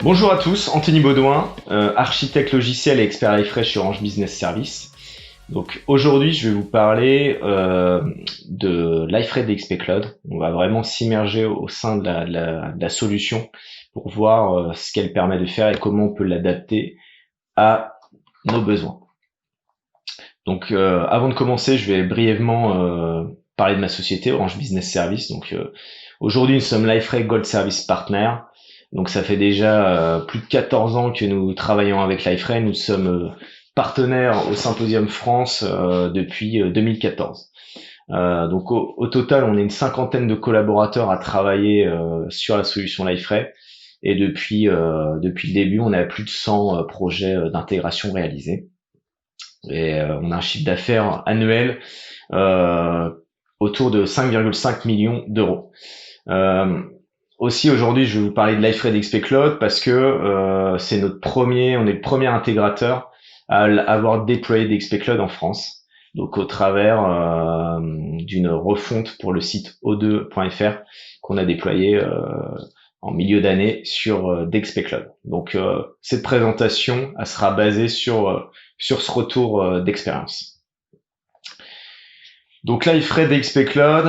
Bonjour à tous, Anthony Baudouin, architecte logiciel et expert Liferay chez Orange Business Service. Donc aujourd'hui, je vais vous parler de Liferay DXP Cloud. On va vraiment s'immerger au sein de la solution pour voir ce qu'elle permet de faire et comment on peut l'adapter à nos besoins. Donc avant de commencer, je vais brièvement parler de ma société, Orange Business Service. Donc aujourd'hui, nous sommes Liferay Gold Service Partner. Donc ça fait déjà plus de 14 ans que nous travaillons avec Liferay. Nous sommes partenaires au Symposium France depuis 2014. Donc au total, on est une cinquantaine de collaborateurs à travailler sur la solution Liferay. Et depuis le début, on a plus de 100 projets d'intégration réalisés. Et on a un chiffre d'affaires annuel autour de 5,5 millions d'euros. Aussi aujourd'hui, je vais vous parler de Liferay DXP Cloud parce que on est le premier intégrateur à avoir déployé DXP Cloud en France. Donc au travers d'une refonte pour le site o2.fr qu'on a déployé en milieu d'année sur DXP Cloud. Donc cette présentation, elle sera basée sur ce retour d'expérience. Donc Liferay DXP Cloud,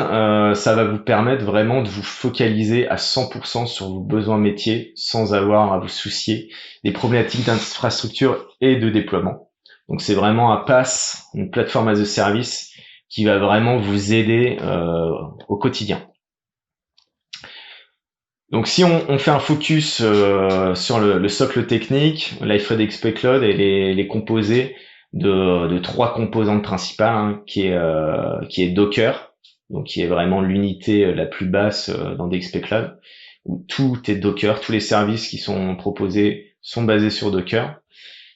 ça va vous permettre vraiment de vous focaliser à 100% sur vos besoins métiers sans avoir à vous soucier des problématiques d'infrastructure et de déploiement. Donc c'est vraiment un PaaS, une plateforme as a service qui va vraiment vous aider au quotidien. Donc si on fait un focus sur le socle technique, Liferay DXP Cloud elle est composée de trois composantes principales, qui est Docker, donc qui est vraiment l'unité la plus basse dans DXP Cloud, où tout est Docker, tous les services qui sont proposés sont basés sur Docker.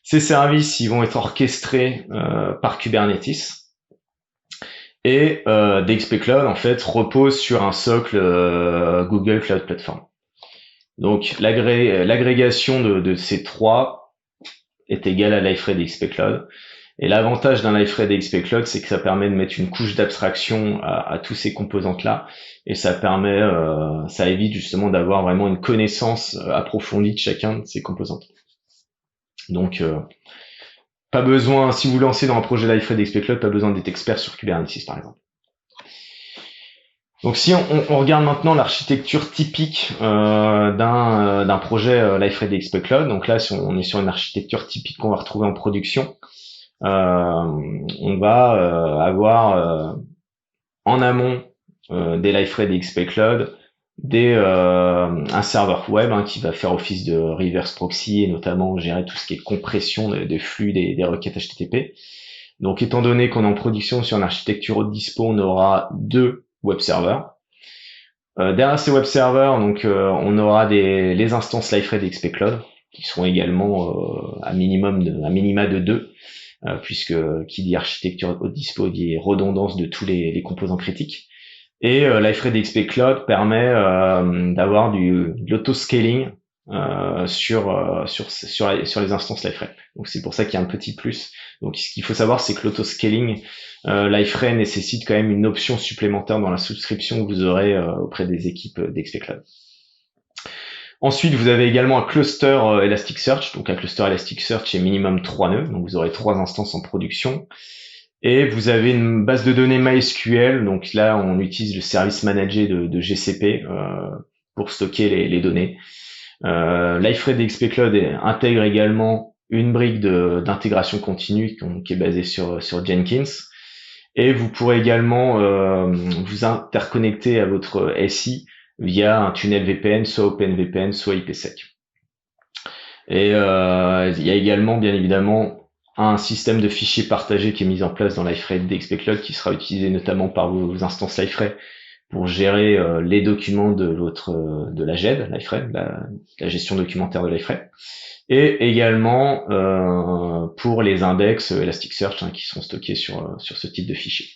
Ces services, ils vont être orchestrés par Kubernetes. Et DXP Cloud, en fait, repose sur un socle Google Cloud Platform. Donc l'agrégation de ces trois est égale à Liferay DXP Cloud. Et l'avantage d'un Liferay DXP Cloud, c'est que ça permet de mettre une couche d'abstraction à tous ces composantes-là, et ça évite justement d'avoir vraiment une connaissance approfondie de chacun de ces composantes. Donc, pas besoin, si vous lancez dans un projet Liferay DXP Cloud, pas besoin d'être expert sur Kubernetes, par exemple. Donc si on regarde maintenant l'architecture typique d'un projet Liferay DXP Cloud, donc là on est sur une architecture typique qu'on va retrouver en production. On va avoir en amont des Liferay DXP Cloud un serveur web qui va faire office de reverse proxy et notamment gérer tout ce qui est compression des flux des requêtes HTTP. Donc étant donné qu'on est en production sur une architecture haute dispo, on aura deux web serveurs. Derrière ces web serveurs, donc on aura les instances Liferay DXP Cloud qui seront également à minima de 2, puisque qui dit architecture haute dispo dit redondance de tous les composants critiques. Et Liferay DXP Cloud permet d'avoir de l'autoscaling sur les instances Liferay. Donc c'est pour ça qu'il y a un petit plus. Donc ce qu'il faut savoir, c'est que l'autoscaling Liferay nécessite quand même une option supplémentaire dans la souscription que vous aurez auprès des équipes DXP Cloud. Ensuite, vous avez également un cluster Elasticsearch. Donc un cluster Elasticsearch est minimum 3 nœuds, donc vous aurez 3 instances en production. Et vous avez une base de données MySQL, donc là on utilise le service managé de GCP pour stocker les données. Liferay DXP Cloud intègre également une brique d'intégration continue qui est basée sur Jenkins. Et vous pourrez également vous interconnecter à votre SI via un tunnel VPN, soit OpenVPN, soit IPsec. Et il y a également, bien évidemment, un système de fichiers partagés qui est mis en place dans Liferay DXP Cloud qui sera utilisé notamment par vos instances Liferay pour gérer les documents de la GED, Liferay, la gestion documentaire de Liferay, et également pour les index Elasticsearch qui sont stockés sur ce type de fichiers.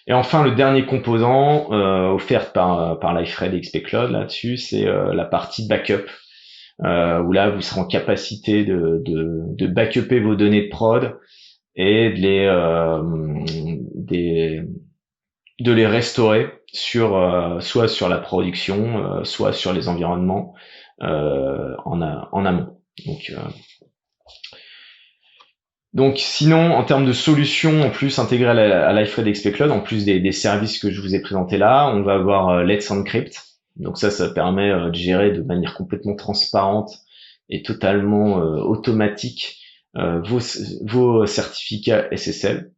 Et enfin, le dernier composant offert par Liferay DXP Cloud là-dessus, c'est la partie backup, où là vous serez en capacité de backuper vos données de prod et de les restaurer soit sur la production, soit sur les environnements en amont. Donc sinon, en termes de solutions en plus intégrées à Liferay DXP Cloud, en plus des services que je vous ai présentés là, on va avoir Let's Encrypt. Donc ça permet de gérer de manière complètement transparente et totalement automatique vos certificats SSL.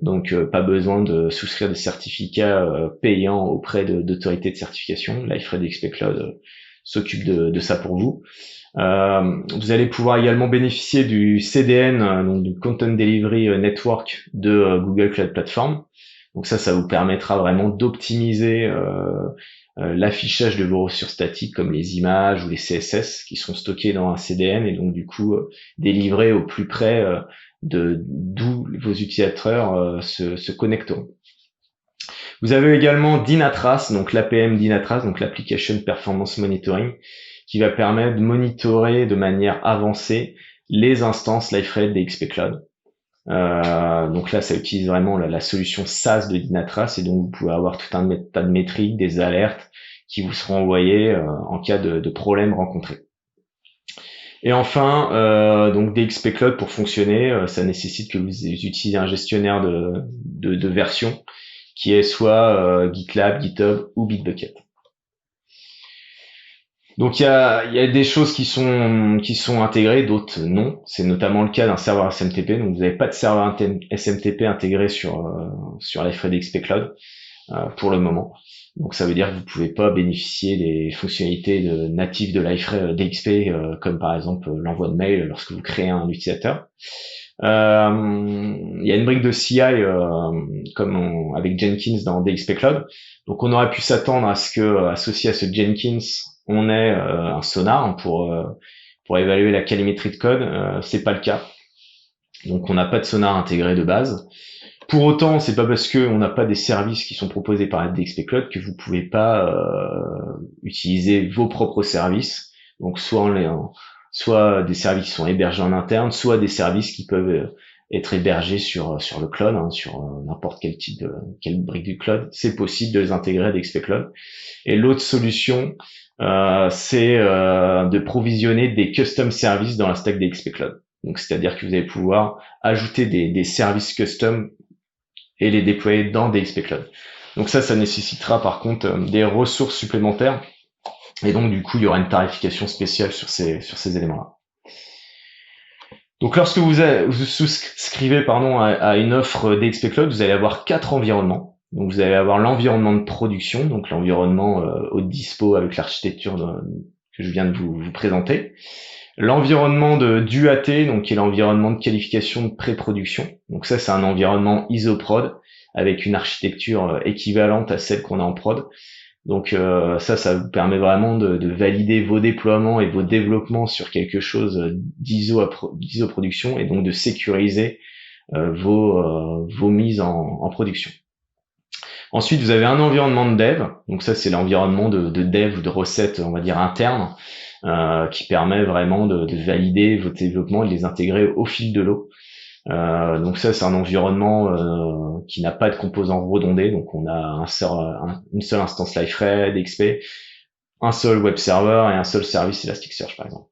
Donc pas besoin de souscrire des certificats payants auprès d'autorités de certification. Liferay DXP Cloud s'occupe de ça pour vous. Vous allez pouvoir également bénéficier du CDN, donc du Content Delivery Network de Google Cloud Platform. Donc ça vous permettra vraiment d'optimiser l'affichage de vos ressources statiques comme les images ou les CSS qui sont stockés dans un CDN et donc du coup délivrés au plus près d'où vos utilisateurs se connecteront. Vous avez également Dynatrace, donc l'APM Dynatrace, donc l'Application Performance Monitoring, qui va permettre de monitorer de manière avancée les instances Liferay DXP Cloud. Donc là, ça utilise vraiment la solution SaaS de Dynatrace et donc vous pouvez avoir tout un tas de métriques, des alertes qui vous seront envoyées en cas de problèmes rencontrés. Et enfin, donc DXP Cloud pour fonctionner, ça nécessite que vous utilisiez un gestionnaire de version qui est soit GitLab, GitHub ou Bitbucket. Donc il y a des choses qui sont intégrées, d'autres non. C'est notamment le cas d'un serveur SMTP. Donc vous n'avez pas de serveur SMTP intégré sur Liferay DXP Cloud pour le moment. Donc ça veut dire que vous pouvez pas bénéficier des fonctionnalités natives de Liferay DXP comme par exemple l'envoi de mail lorsque vous créez un utilisateur. Il y a une brique de CI comme avec Jenkins dans DXP Cloud. Donc on aurait pu s'attendre à ce que associé à ce Jenkins on ait un sonar pour évaluer la calorimétrie de code. C'est pas le cas. Donc on n'a pas de sonar intégré de base. Pour autant, c'est pas parce que on n'a pas des services qui sont proposés par DXP Cloud que vous pouvez pas utiliser vos propres services. Donc soit des services qui sont hébergés en interne, soit des services qui peuvent être hébergés sur le cloud, sur n'importe quelle brique du cloud. C'est possible de les intégrer à DXP Cloud. Et l'autre solution, c'est de provisionner des custom services dans la stack DXP Cloud. Donc c'est-à-dire que vous allez pouvoir ajouter des services custom et les déployer dans DXP Cloud. Donc ça nécessitera par contre des ressources supplémentaires. Et donc du coup, il y aura une tarification spéciale sur ces éléments-là. Donc lorsque vous souscrivez à une offre DXP Cloud, vous allez avoir 4 environnements. Donc vous allez avoir l'environnement de production, donc l'environnement haute dispo avec l'architecture que je viens de vous présenter. L'environnement d'UAT, donc qui est l'environnement de qualification de pré-production. Donc ça, c'est un environnement ISO-prod avec une architecture équivalente à celle qu'on a en prod. Donc ça vous permet vraiment de valider vos déploiements et vos développements sur quelque chose d'ISO production et donc de sécuriser vos mises en production. Ensuite, vous avez un environnement de dev. Donc ça, c'est l'environnement de dev ou de recettes, on va dire, internes, qui permet vraiment de valider vos développements et de les intégrer au fil de l'eau. Donc ça, c'est un environnement qui n'a pas de composants redondés. Donc on a une seule instance Liferay DXP, un seul web server et un seul service Elasticsearch, par exemple.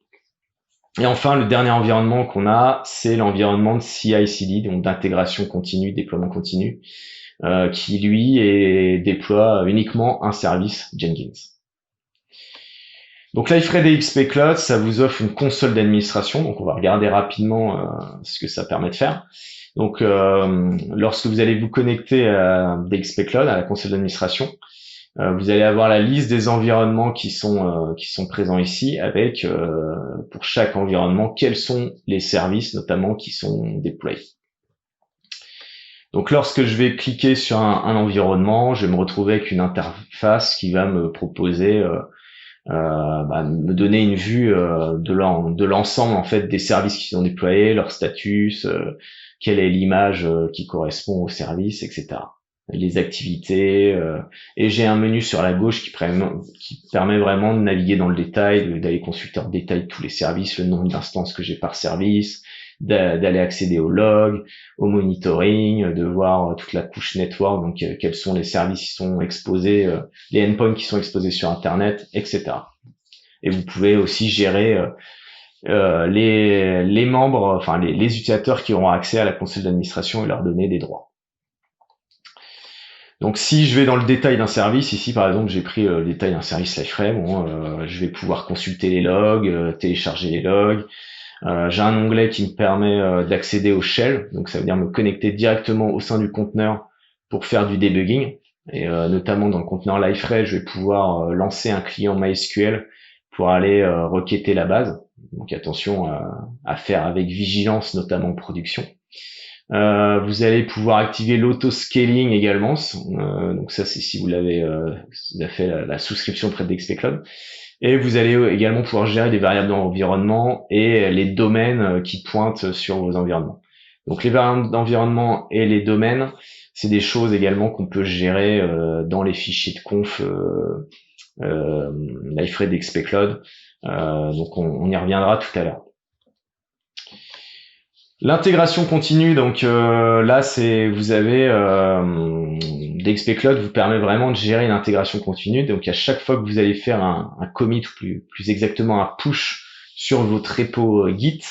Et enfin, le dernier environnement qu'on a, c'est l'environnement de CI/CD, donc d'intégration continue, déploiement continu, qui lui déploie uniquement un service Jenkins. Donc Liferay DXP Cloud, ça vous offre une console d'administration. Donc on va regarder rapidement ce que ça permet de faire. Donc lorsque vous allez vous connecter à DXP Cloud, à la console d'administration, vous allez avoir la liste des environnements qui sont présents ici, avec pour chaque environnement quels sont les services notamment qui sont déployés. Donc lorsque je vais cliquer sur un environnement, je vais me retrouver avec une interface qui va me proposer me donner une vue de l'ensemble en fait des services qui sont déployés, leur statut, quelle est l'image qui correspond au service, etc. Les activités, et j'ai un menu sur la gauche qui permet vraiment de naviguer dans le détail, d'aller consulter en détail tous les services, le nombre d'instances que j'ai par service, d'aller accéder au log, au monitoring, de voir toute la couche network, donc quels sont les services qui sont exposés, les endpoints qui sont exposés sur Internet, etc. et vous pouvez aussi gérer les membres, enfin les utilisateurs qui auront accès à la console d'administration et leur donner des droits. Donc si je vais dans le détail d'un service, ici par exemple j'ai pris le détail d'un service Liferay, je vais pouvoir consulter les logs, télécharger les logs. J'ai un onglet qui me permet d'accéder au shell, donc ça veut dire me connecter directement au sein du conteneur pour faire du debugging. Et notamment dans le conteneur Liferay, je vais pouvoir lancer un client MySQL pour aller requêter la base. Donc attention à faire avec vigilance, notamment en production. Vous allez pouvoir activer l'auto-scaling également. Donc ça, c'est si vous avez fait la souscription près d'XP Cloud. Et vous allez également pouvoir gérer des variables d'environnement et les domaines qui pointent sur vos environnements. Donc les variables d'environnement et les domaines, c'est des choses également qu'on peut gérer dans les fichiers de conf Liferay d'XP Cloud. Donc on y reviendra tout à l'heure. L'intégration continue, donc là c'est vous avez DXP Cloud vous permet vraiment de gérer une intégration continue. Donc à chaque fois que vous allez faire un commit, plus exactement un push sur votre repo Git,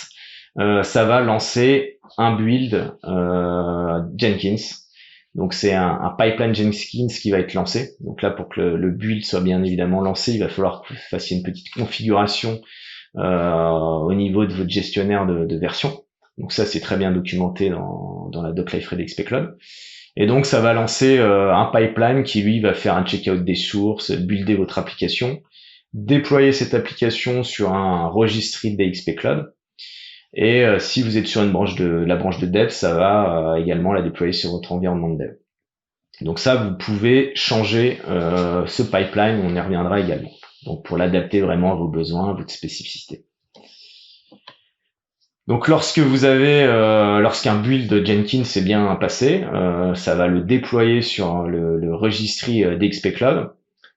ça va lancer un build Jenkins. Donc c'est un pipeline Jenkins qui va être lancé. Donc là pour que le build soit bien évidemment lancé, il va falloir que vous fassiez une petite configuration au niveau de votre gestionnaire de version. Donc ça, c'est très bien documenté dans la doc Liferay d'XP Cloud. Et donc, ça va lancer un pipeline qui, lui, va faire un checkout des sources, builder votre application, déployer cette application sur un registry d'XP Cloud. Et si vous êtes sur la branche de dev, ça va également la déployer sur votre environnement de dev. Donc ça, vous pouvez changer ce pipeline, on y reviendra également. Donc pour l'adapter vraiment à vos besoins, à votre spécificité. Donc lorsque vous avez, lorsqu'un build Jenkins est bien passé, ça va le déployer sur le registry d'XP Cloud.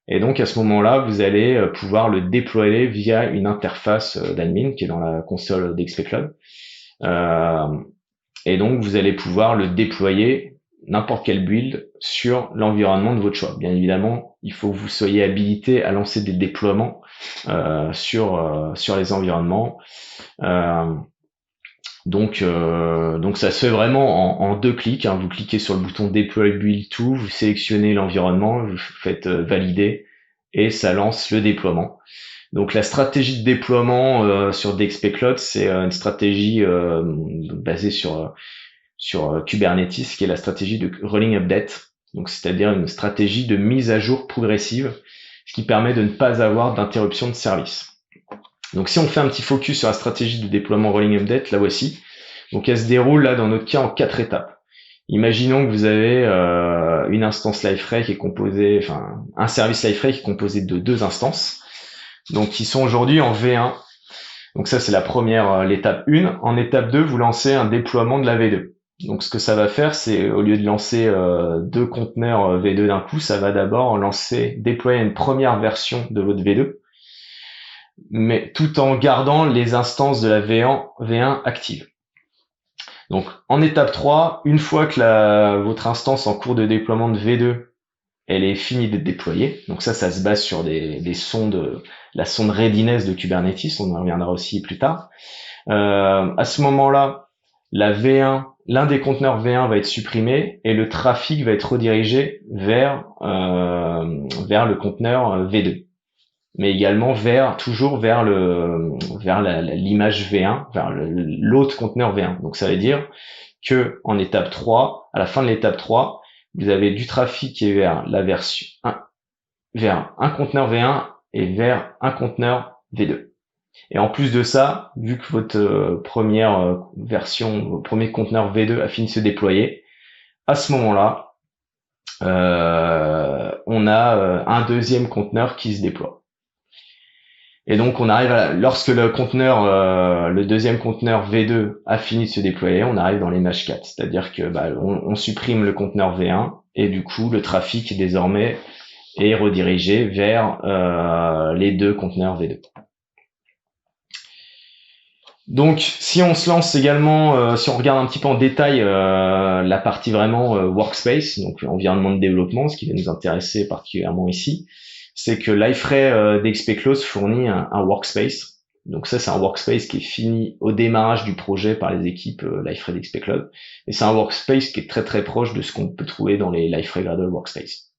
Et donc à ce moment-là, vous allez pouvoir le déployer via une interface d'admin qui est dans la console d'XP Cloud. Et donc vous allez pouvoir le déployer n'importe quel build sur l'environnement de votre choix. Bien évidemment, il faut que vous soyez habilité à lancer des déploiements sur les environnements. Donc ça se fait vraiment en 2 clics. Hein. Vous cliquez sur le bouton Deploy Build To, vous sélectionnez l'environnement, vous faites valider et ça lance le déploiement. Donc la stratégie de déploiement sur DXP Cloud, c'est une stratégie basée sur Kubernetes, qui est la stratégie de rolling update. Donc c'est-à-dire une stratégie de mise à jour progressive, ce qui permet de ne pas avoir d'interruption de service. Donc si on fait un petit focus sur la stratégie de déploiement rolling update, la voici. Donc elle se déroule là dans notre cas en 4 étapes. Imaginons que vous avez une instance Liferay qui est composée, enfin un service Liferay qui est composé de 2 instances, donc qui sont aujourd'hui en V1. Donc ça c'est la première, l'étape 1. En étape 2, vous lancez un déploiement de la V2. Donc ce que ça va faire, c'est au lieu de lancer 2 conteneurs V2 d'un coup, ça va d'abord déployer une première version de votre V2, mais tout en gardant les instances de la V1 actives. Donc en étape 3, une fois que votre instance en cours de déploiement de V2 elle est finie d'être déployée, donc ça se base sur la sonde readiness de Kubernetes, on en reviendra aussi plus tard. À ce moment-là, l'un des conteneurs V1 va être supprimé et le trafic va être redirigé vers le conteneur V2. Mais également toujours vers l'image V1, vers l'autre conteneur V1. Donc ça veut dire que en étape 3, à la fin de l'étape 3, vous avez du trafic qui est vers vers un conteneur V1 et vers un conteneur V2. Et en plus de ça, vu que votre première version, votre premier conteneur V2 a fini de se déployer, à ce moment-là, on a un deuxième conteneur qui se déploie. Et donc on arrive lorsque le deuxième conteneur V2 a fini de se déployer, on arrive dans l'image 4, c'est-à-dire que on supprime le conteneur V1 et du coup le trafic désormais est redirigé vers les 2 conteneurs V2. Donc si on se lance également, si on regarde un petit peu en détail la partie vraiment workspace, donc environnement de développement, ce qui va nous intéresser particulièrement ici. c'est que Liferay d'XPClose fournit un workspace. Donc ça, c'est un workspace qui est fini au démarrage du projet par les équipes Liferay d'XPClose. Et c'est un workspace qui est très très proche de ce qu'on peut trouver dans les Liferay Gradle Workspace.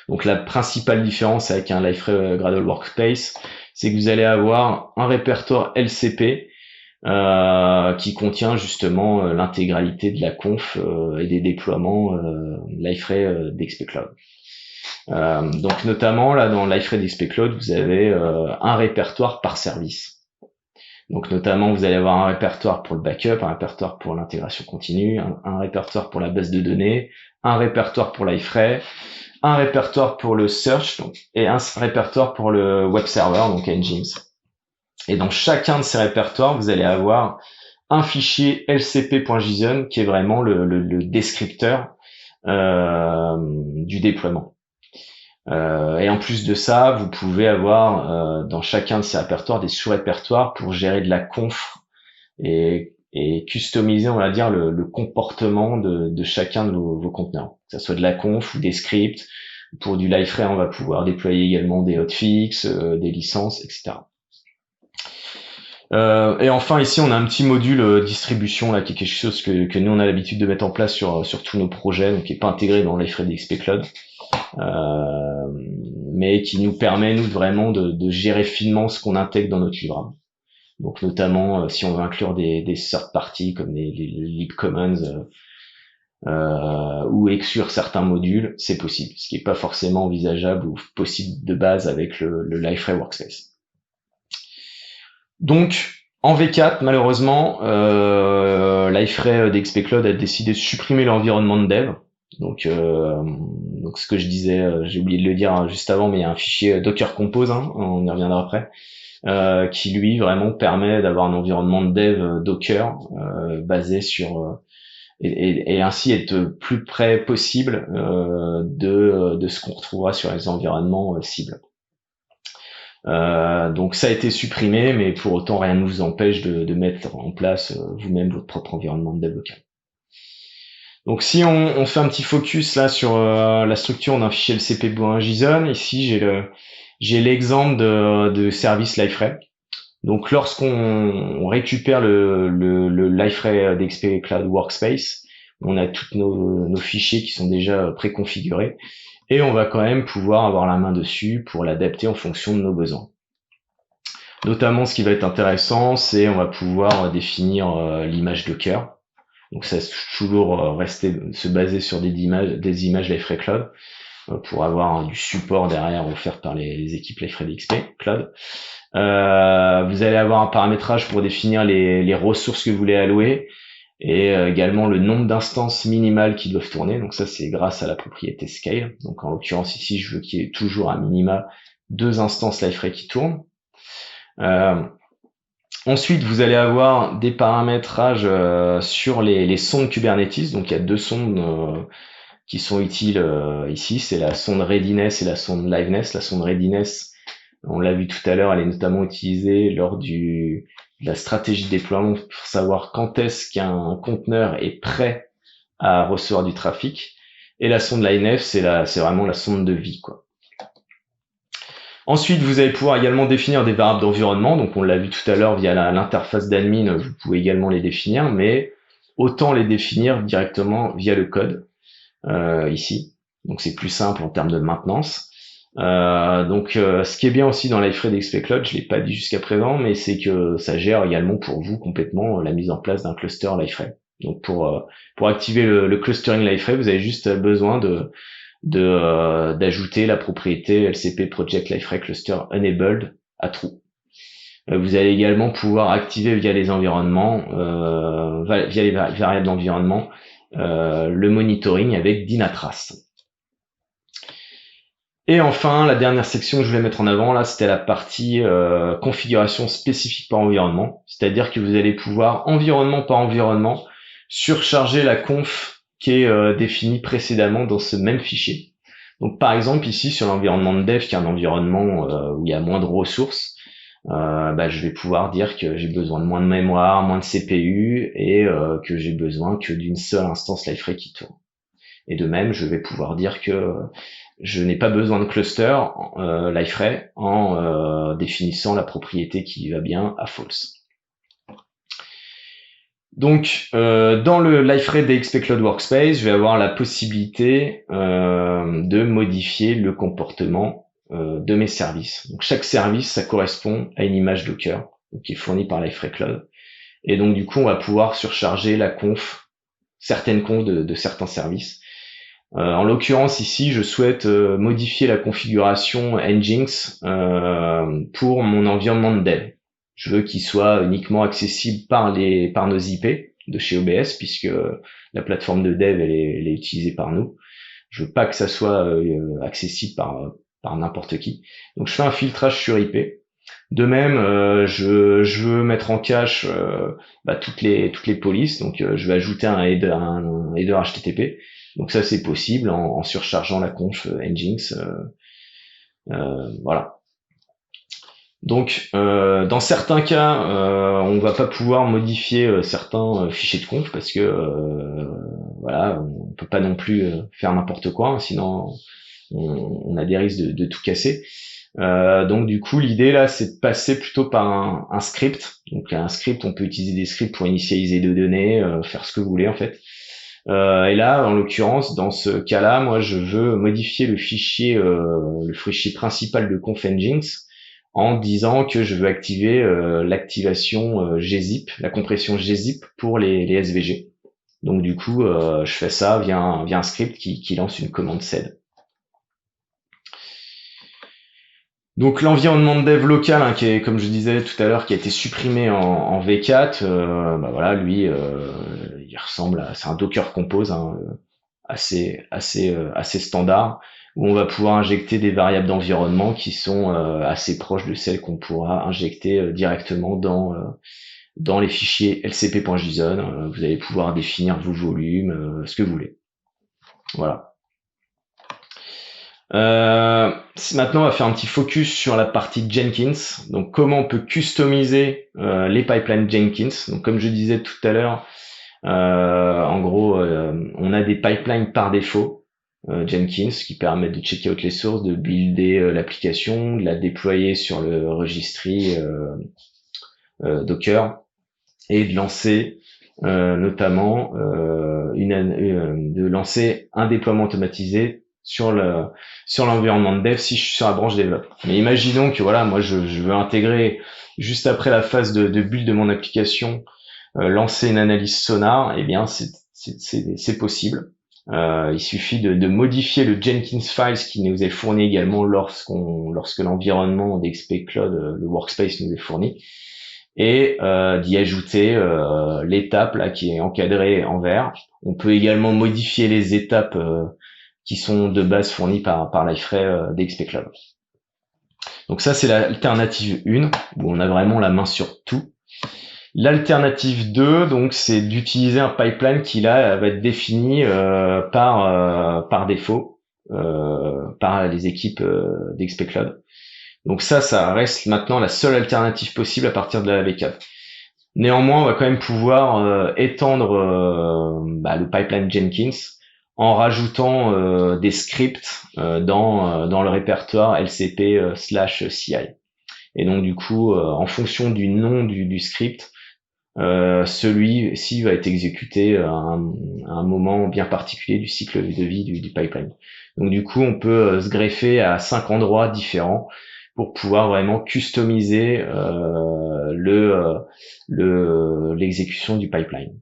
Donc la principale différence avec un Liferay Gradle Workspace, c'est que vous allez avoir un répertoire LCP qui contient justement l'intégralité de la conf et des déploiements Liferay d'XPClose. Donc notamment là dans Liferay d'XPClose, vous avez un répertoire par service. Donc notamment vous allez avoir un répertoire pour le backup, un répertoire pour l'intégration continue, un répertoire pour la base de données, un répertoire pour Liferay, un répertoire pour le search et un répertoire pour le web server, donc Nginx. Et dans chacun de ces répertoires, vous allez avoir un fichier lcp.json qui est vraiment le descripteur du déploiement. Et en plus de ça, vous pouvez avoir dans chacun de ces répertoires des sous-répertoires pour gérer de la conf et customiser, on va dire, le comportement de chacun de vos conteneurs, que ça soit de la conf ou des scripts. Pour du Liferay, on va pouvoir déployer également des hotfix, des licences, etc. Et enfin ici on a un petit module distribution là qui est quelque chose que nous on a l'habitude de mettre en place sur tous nos projets, donc qui est pas intégré dans Liferay d'XPClose, mais qui nous permet nous vraiment de gérer finement ce qu'on intègre dans notre livrable. Donc notamment si on veut inclure des third parties comme les libcommons ou exclure certains modules, c'est possible, ce qui est pas forcément envisageable ou possible de base avec le Liferay Workspace. Donc, en V4, malheureusement, Liferay d'XPClose a décidé de supprimer l'environnement de dev. Donc ce que je disais, j'ai oublié de le dire juste avant, mais il y a un fichier Docker Compose, on y reviendra après, qui lui vraiment permet d'avoir un environnement de dev Docker basé sur et ainsi être plus près possible de ce qu'on retrouvera sur les environnements cibles. Donc ça a été supprimé, mais pour autant rien ne vous empêche de mettre en place vous-même votre propre environnement de dev local. Donc si on fait un petit focus là sur la structure d'un fichier lcp.json, ici j'ai l'exemple de service Liferay. Donc lorsqu'on récupère le Liferay d'XPClose Workspace, on a tous nos fichiers qui sont déjà préconfigurés. Et on va quand même pouvoir avoir la main dessus pour l'adapter en fonction de nos besoins. Notamment, ce qui va être intéressant, c'est on va pouvoir définir l'image Docker. Donc ça, toujours se baser sur des images Liferay Cloud pour avoir du support derrière offert par les équipes Liferay d'XPClose. Vous allez avoir un paramétrage pour définir les ressources que vous voulez allouer, et également le nombre d'instances minimales qui doivent tourner. Donc ça, c'est grâce à la propriété scale. Donc en l'occurrence ici, je veux qu'il y ait toujours à minima 2 instances Liferay qui tournent. Ensuite, vous allez avoir des paramétrages sur les sondes Kubernetes. Donc il y a 2 sondes qui sont utiles ici. C'est la sonde Readiness et la sonde Liveness. La sonde Readiness, on l'a vu tout à l'heure, elle est notamment utilisée lors de la stratégie de déploiement pour savoir quand est-ce qu'un conteneur est prêt à recevoir du trafic. Et la sonde Liveness, c'est vraiment la sonde de vie, quoi. Ensuite, vous allez pouvoir également définir des variables d'environnement. Donc, on l'a vu tout à l'heure via l'interface d'admin, vous pouvez également les définir, mais autant les définir directement via le code ici. Donc, c'est plus simple en termes de maintenance. Ce qui est bien aussi dans Liferay d'XPClose, je l'ai pas dit jusqu'à présent, mais c'est que ça gère également pour vous complètement la mise en place d'un cluster Liferay. Donc pour activer le clustering Liferay, vous avez juste besoin d'ajouter la propriété LCP Project Liferay Cluster Enabled à true. Vous allez également pouvoir activer via les environnements, via les variables d'environnement, le monitoring avec Dynatrace. Et enfin, la dernière section que je voulais mettre en avant, là, c'était la partie configuration spécifique par environnement. C'est-à-dire que vous allez pouvoir, environnement par environnement, surcharger la conf qui est définie précédemment dans ce même fichier. Donc, par exemple, ici, sur l'environnement de dev, qui est un environnement où il y a moins de ressources, je vais pouvoir dire que j'ai besoin de moins de mémoire, moins de CPU, et que j'ai besoin que d'une seule instance Liferay qui tourne. Et de même, je vais pouvoir dire que je n'ai pas besoin de cluster Liferay en définissant la propriété qui va bien à false. Donc, dans le Liferay DXP Cloud Workspace, je vais avoir la possibilité de modifier le comportement de mes services. Donc, chaque service, ça correspond à une image Docker qui est fournie par Liferay Cloud. Et donc, du coup, on va pouvoir surcharger la conf, certaines confs de certains services. En l'occurrence, ici, je souhaite modifier la configuration Nginx pour mon environnement de dev. Je veux qu'il soit uniquement accessible par nos IP de chez OBS, puisque la plateforme de dev elle est utilisée par nous. Je veux pas que ça soit accessible par n'importe qui. Donc je fais un filtrage sur IP. De même, je veux mettre en cache toutes les polices. Donc je vais ajouter un header HTTP. Donc ça c'est possible en surchargeant la conf Nginx. Voilà. Donc, dans certains cas, on va pas pouvoir modifier certains fichiers de conf parce que voilà, on peut pas non plus faire n'importe quoi, hein, sinon on a des risques de tout casser. Donc du coup, l'idée là, c'est de passer plutôt par un script. Donc un script, on peut utiliser des scripts pour initialiser des données, faire ce que vous voulez en fait. Et là, en l'occurrence, dans ce cas-là, moi, je veux modifier le fichier principal de conf Nginx en disant que je veux activer l'activation gzip, la compression gzip pour les SVG. Donc du coup, je fais ça via un script qui lance une commande sed. Donc l'environnement de dev local, hein, qui est, comme je disais tout à l'heure, qui a été supprimé en V4, voilà, lui, il ressemble à, c'est un Docker Compose, hein, assez standard, où on va pouvoir injecter des variables d'environnement qui sont assez proches de celles qu'on pourra injecter directement dans les fichiers lcp.json. Vous allez pouvoir définir vos volumes, ce que vous voulez. Voilà. Maintenant, on va faire un petit focus sur la partie Jenkins. Donc, comment on peut customiser les pipelines Jenkins. Donc, comme je disais tout à l'heure, en gros, on a des pipelines par défaut Jenkins qui permettent de checker out les sources, de builder l'application, de la déployer sur le registry Docker et de lancer notamment de lancer un déploiement automatisé sur l'environnement de dev si je suis sur la branche développe. Mais imaginons que voilà, moi je veux intégrer juste après la phase de build de mon application, lancer une analyse sonar, eh bien c'est possible. Il suffit de modifier le Jenkins files qui nous est fourni également lorsque l'environnement d'XP Cloud, le workspace nous est fourni, et d'y ajouter l'étape là qui est encadrée en vert. On peut également modifier les étapes qui sont de base fournies par Liferay d'XP Cloud. Donc ça c'est l'alternative 1 où on a vraiment la main sur tout. L'alternative 2, donc, c'est d'utiliser un pipeline qui là va être défini par défaut par les équipes d'XP Cloud. Donc ça reste maintenant la seule alternative possible à partir de la V4. Néanmoins, on va quand même pouvoir étendre le pipeline Jenkins en rajoutant des scripts dans le répertoire LCP/CI. Et donc du coup, en fonction du nom du script, celui-ci va être exécuté à un moment bien particulier du cycle de vie du pipeline. Donc du coup, on peut se greffer à 5 endroits différents pour pouvoir vraiment customiser l'exécution du pipeline.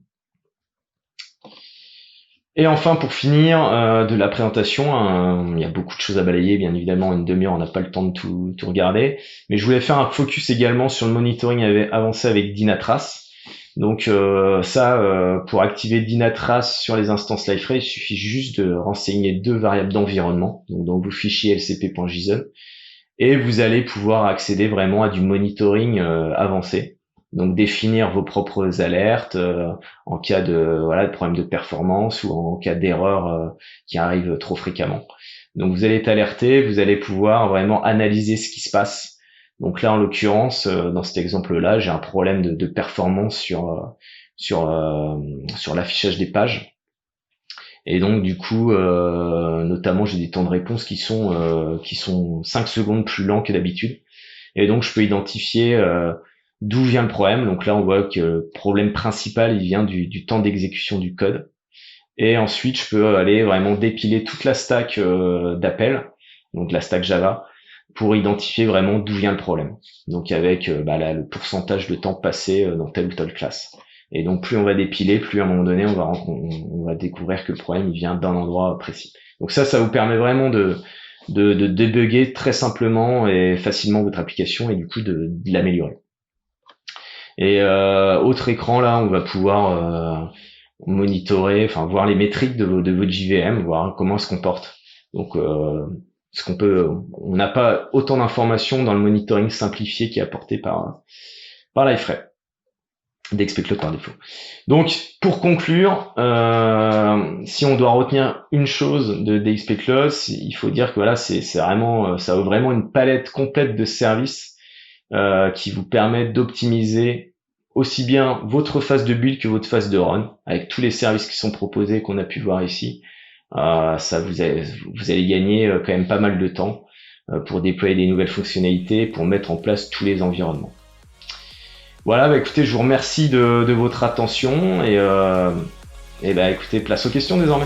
Et enfin, pour finir de la présentation, il y a beaucoup de choses à balayer, bien évidemment, une demi-heure, on n'a pas le temps de tout regarder, mais je voulais faire un focus également sur le monitoring avancé avec Dynatrace. Donc pour activer Dynatrace sur les instances Liferay, il suffit juste de renseigner 2 variables d'environnement, donc dans vos fichiers lcp.json, et vous allez pouvoir accéder vraiment à du monitoring avancé. Donc définir vos propres alertes en cas de problème de performance ou en cas d'erreur qui arrive trop fréquemment. Donc vous allez être alerté, vous allez pouvoir vraiment analyser ce qui se passe. Donc là en l'occurrence dans cet exemple-là, j'ai un problème de performance sur l'affichage des pages. Et donc du coup, notamment j'ai des temps de réponse qui sont 5 secondes plus lents que d'habitude. Et donc je peux identifier d'où vient le problème. Donc là on voit que le problème principal il vient du temps d'exécution du code. Et ensuite je peux aller vraiment dépiler toute la stack d'appel, donc la stack Java, pour identifier vraiment d'où vient le problème. Donc avec là, le pourcentage de temps passé dans telle ou telle classe. Et donc plus on va dépiler, plus à un moment donné on va découvrir que le problème il vient d'un endroit précis. Donc ça vous permet vraiment de débugger très simplement et facilement votre application et du coup de l'améliorer. Et autre écran là, on va pouvoir monitorer, enfin voir les métriques de votre JVM, voir comment elle se comporte. Donc on n'a pas autant d'informations dans le monitoring simplifié qui est apporté par Liferay, d'Expectcloud par défaut. Donc pour conclure, si on doit retenir une chose de d'Expectcloud, il faut dire que voilà, c'est vraiment ça offre vraiment une palette complète de services qui vous permettent d'optimiser aussi bien votre phase de build que votre phase de run, avec tous les services qui sont proposés qu'on a pu voir ici. Ça vous allez gagner quand même pas mal de temps pour déployer des nouvelles fonctionnalités, pour mettre en place tous les environnements. Voilà, écoutez, je vous remercie de votre attention et écoutez, place aux questions désormais.